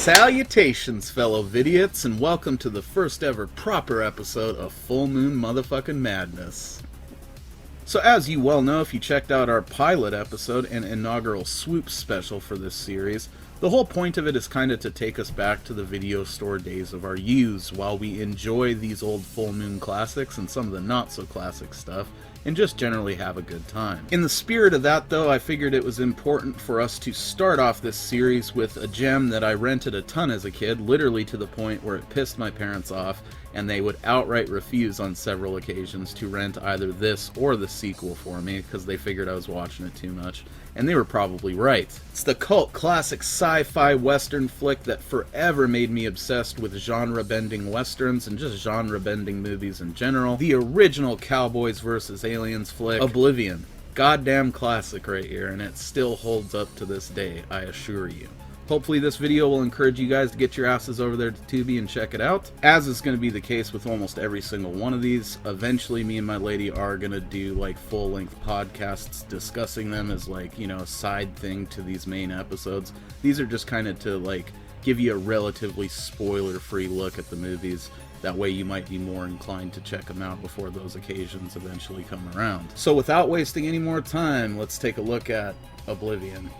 Salutations, fellow vidiots, and welcome to the first ever proper episode of Full Moon Motherfucking Madness. So as you well know, if you checked out our pilot episode and inaugural swoop special for this series, the whole point of it is kind of to take us back to the video store days of our youths while we enjoy these old Full Moon classics and some of the not-so-classic stuff, and just generally have a good time. In the spirit of that, though, I figured it was important for us to start off this series with a gem that I rented a ton as a kid, literally to the point where it pissed my parents off, and they would outright refuse on several occasions to rent either this or the sequel for me, because they figured I was watching it too much. And they were probably right. It's the cult classic sci-fi western flick that forever made me obsessed with genre-bending westerns and just genre-bending movies in general. The original Cowboys vs. Aliens flick, Oblivion. Goddamn classic right here, and it still holds up to this day, I assure you. Hopefully this video will encourage you guys to get your asses over there to Tubi and check it out. As is going to be the case with almost every single one of these, eventually me and my lady are going to do like full-length podcasts discussing them as like, you know, a side thing to these main episodes. These are just kind of to like give you a relatively spoiler-free look at the movies. That way you might be more inclined to check them out before those occasions eventually come around. So without wasting any more time, let's take a look at Oblivion.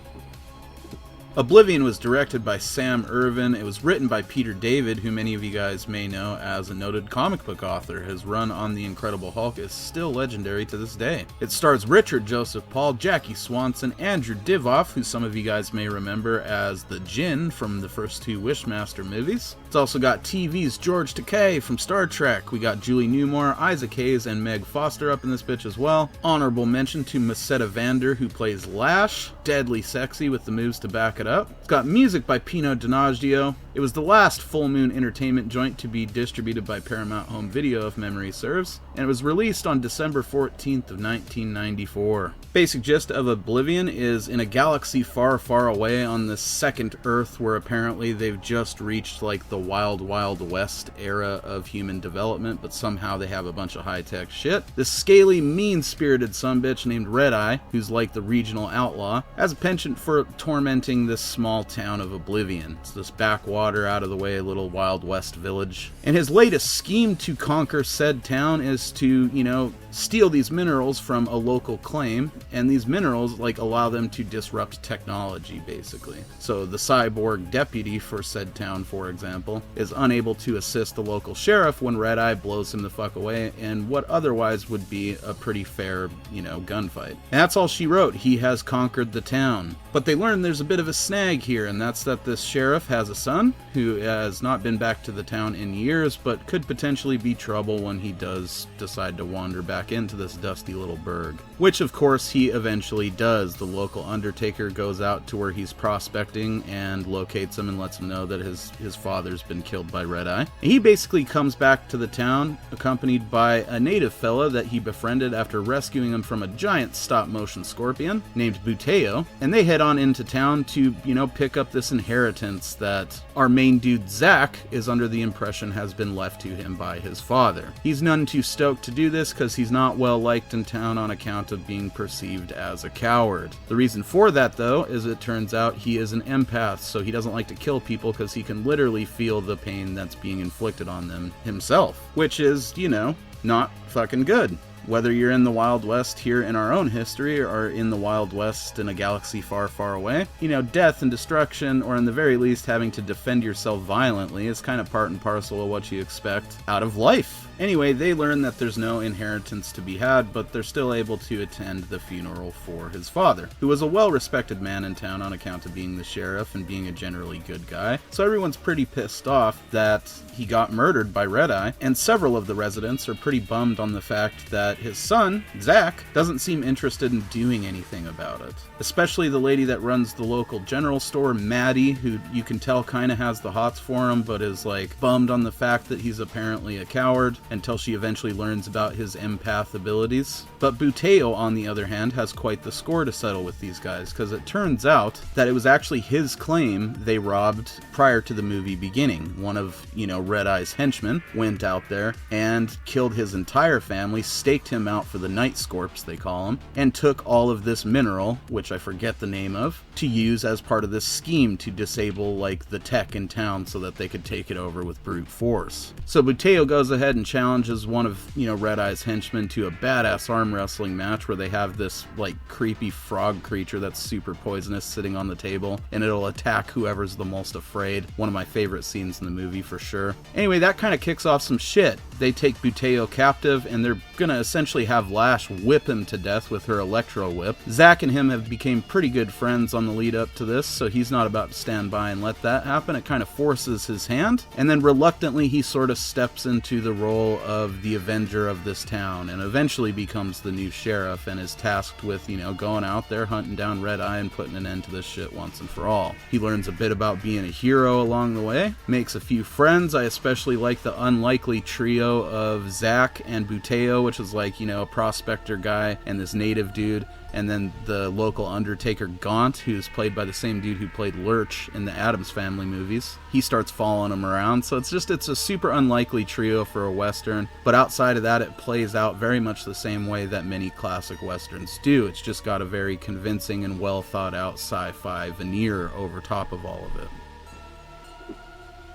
Oblivion was directed by Sam Irvin. It was written by Peter David, who many of you guys may know as a noted comic book author. His run on The Incredible Hulk is still legendary to this day. It stars Richard Joseph Paul, Jackie Swanson, Andrew Divoff, who some of you guys may remember as the Djinn from the first two Wishmaster movies. It's also got TV's George Takei from Star Trek. We got Julie Newmar, Isaac Hayes, and Meg Foster up in this bitch as well. Honorable mention to Macetta Vander, who plays Lash. Deadly sexy with the moves to back it up. It's got music by Pino Donaggio. It was the last Full Moon Entertainment joint to be distributed by Paramount Home Video, if memory serves, and it was released on December 14th of 1994. Basic gist of Oblivion is in a galaxy far, far away on the second Earth, where apparently they've just reached like the Wild Wild West era of human development, but somehow they have a bunch of high-tech shit. This scaly, mean-spirited sumbitch named Red Eye, who's like the regional outlaw, has a penchant for tormenting this small town of Oblivion. It's this backwater, out of the way little Wild West village. And his latest scheme to conquer said town is to, you know, steal these minerals from a local claim, and these minerals like allow them to disrupt technology, basically. So the cyborg deputy for said town, for example, is unable to assist the local sheriff when Red Eye blows him the fuck away in what otherwise would be a pretty fair, you know, gunfight. And that's all she wrote. He has conquered the town. But they learn there's a bit of a snag here, and that's that this sheriff has a son who has not been back to the town in years, but could potentially be trouble when he does decide to wander back into this dusty little burg. Which, of course, he eventually does. The local undertaker goes out to where he's prospecting and locates him and lets him know that his father's been killed by Red Eye. And he basically comes back to the town, accompanied by a native fella that he befriended after rescuing him from a giant stop-motion scorpion named Buteo, and they head on into town to, you know, pick up this inheritance that our main dude Zach is under the impression has been left to him by his father. He's none too stoked to do this because he's not well liked in town on account of being perceived as a coward. The reason for that, though, is it turns out he is an empath, so he doesn't like to kill people because he can literally feel the pain that's being inflicted on them himself, which is, you know, not fucking good. Whether you're in the Wild West here in our own history or in the Wild West in a galaxy far, far away, you know, death and destruction, or in the very least having to defend yourself violently, is kind of part and parcel of what you expect out of life. Anyway, they learn that there's no inheritance to be had, but they're still able to attend the funeral for his father, who was a well-respected man in town on account of being the sheriff and being a generally good guy. So everyone's pretty pissed off that he got murdered by Red Eye, and several of the residents are pretty bummed on the fact that his son, Zach, doesn't seem interested in doing anything about it. Especially the lady that runs the local general store, Maddie, who you can tell kind of has the hots for him, but is like bummed on the fact that he's apparently a coward, until she eventually learns about his empath abilities. But Buteo, on the other hand, has quite the score to settle with these guys, because it turns out that it was actually his claim they robbed prior to the movie beginning. One of, you know, Red Eye's henchmen went out there and killed his entire family, staked picked him out for the night scorps, they call him, and took all of this mineral, which I forget the name of, to use as part of this scheme to disable, like, the tech in town so that they could take it over with brute force. So Buteo goes ahead and challenges one of, Red Eye's henchmen to a badass arm wrestling match where they have this, like, creepy frog creature that's super poisonous sitting on the table, and it'll attack whoever's the most afraid. One of my favorite scenes in the movie for sure. Anyway, that kind of kicks off some shit. They take Buteo captive, and they're gonna essentially have Lash whip him to death with her electro whip. Zack and him have become pretty good friends on the lead up to this, so he's not about to stand by and let that happen. It kind of forces his hand, and then reluctantly he sort of steps into the role of the Avenger of this town, and eventually becomes the new sheriff, and is tasked with, going out there, hunting down Red Eye, and putting an end to this shit once and for all. He learns a bit about being a hero along the way, makes a few friends. I especially like the unlikely trio of Zack and Buteo, which is like, a prospector guy and this native dude, and then the local Undertaker Gaunt, who's played by the same dude who played Lurch in the Addams Family movies. He starts following him around, so it's a super unlikely trio for a Western, but outside of that, it plays out very much the same way that many classic Westerns do. It's just got a very convincing and well thought out sci-fi veneer over top of all of it.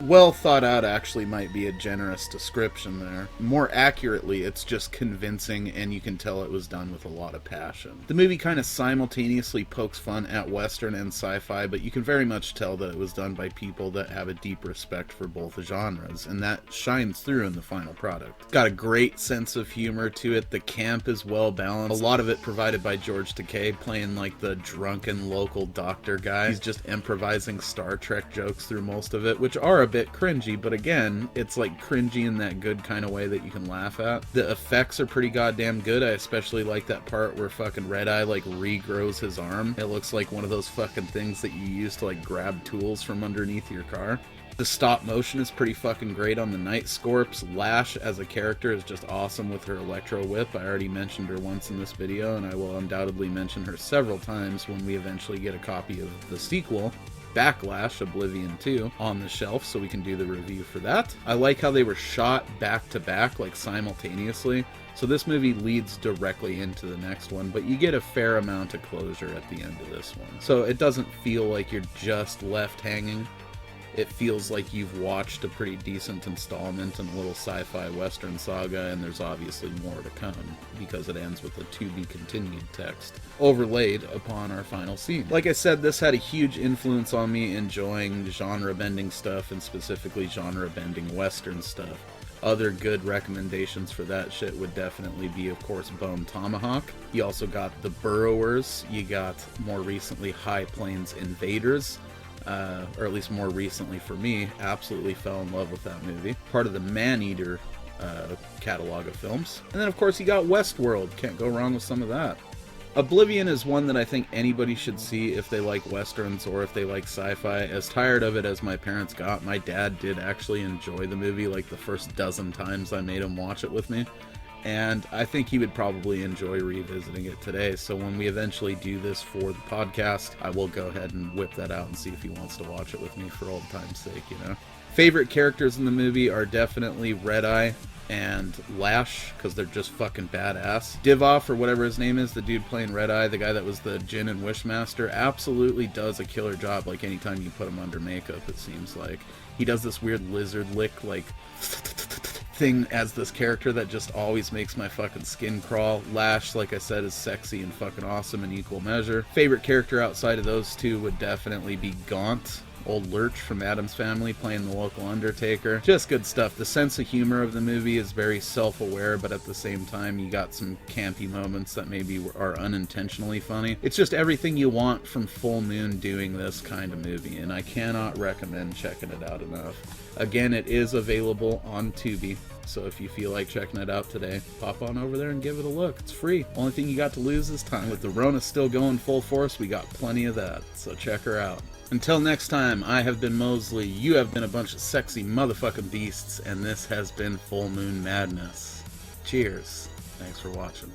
Well thought out actually might be a generous description there. More accurately, it's just convincing, and you can tell it was done with a lot of passion. The movie kind of simultaneously pokes fun at Western and sci-fi, but you can very much tell that it was done by people that have a deep respect for both genres, and that shines through in the final product. Got a great sense of humor to it. The camp is well balanced. A lot of it provided by George Takei, playing like the drunken local doctor guy. He's just improvising Star Trek jokes through most of it, which are a bit cringy, but again, it's like cringy in that good kind of way that you can laugh at. The effects are pretty goddamn good. I especially like that part where fucking Red Eye like regrows his arm. It looks like one of those fucking things that you use to like grab tools from underneath your car. The stop motion is pretty fucking great on the night scorps. Lash as a character is just awesome with her electro whip. I already mentioned her once in this video, and I will undoubtedly mention her several times when we eventually get a copy of the sequel, Backlash, Oblivion 2, on the shelf, so we can do the review for that. I like how they were shot back to back, like simultaneously, so this movie leads directly into the next one, but you get a fair amount of closure at the end of this one. So it doesn't feel like you're just left hanging. It feels like you've watched a pretty decent installment in a little sci-fi western saga, and there's obviously more to come, because it ends with a to-be-continued text overlaid upon our final scene. Like I said, this had a huge influence on me enjoying genre-bending stuff, and specifically genre-bending western stuff. Other good recommendations for that shit would definitely be, of course, Bone Tomahawk. You also got The Burrowers. You got, more recently, High Plains Invaders. Or at least more recently for me, absolutely fell in love with that movie. Part of the Maneater catalog of films. And then, of course, you got Westworld. Can't go wrong with some of that. Oblivion is one that I think anybody should see if they like westerns or if they like sci-fi. As tired of it as my parents got, my dad did actually enjoy the movie like the first dozen times I made him watch it with me. And I think he would probably enjoy revisiting it today. So when we eventually do this for the podcast, I will go ahead and whip that out and see if he wants to watch it with me for old time's sake, Favorite characters in the movie are definitely Red Eye and Lash, because they're just fucking badass. Divoff, or whatever his name is, the dude playing Red Eye, the guy that was the Djinn and Wishmaster, absolutely does a killer job, like anytime you put him under makeup, it seems like. He does this weird lizard lick, like, thing as this character that just always makes my fucking skin crawl. Lash, like I said, is sexy and fucking awesome in equal measure. Favorite character outside of those two would definitely be Gaunt, old Lurch from Addams Family, playing the local Undertaker. Just good stuff. The sense of humor of the movie is very self-aware, but at the same time, you got some campy moments that maybe are unintentionally funny. It's just everything you want from Full Moon doing this kind of movie, and I cannot recommend checking it out enough. Again, it is available on Tubi, so if you feel like checking it out today, pop on over there and give it a look. It's free. Only thing you got to lose is time. With the Rona still going full force, we got plenty of that, so check her out. Until next time, I have been Mosley, you have been a bunch of sexy motherfucking beasts, and this has been Full Moon Madness. Cheers. Thanks for watching.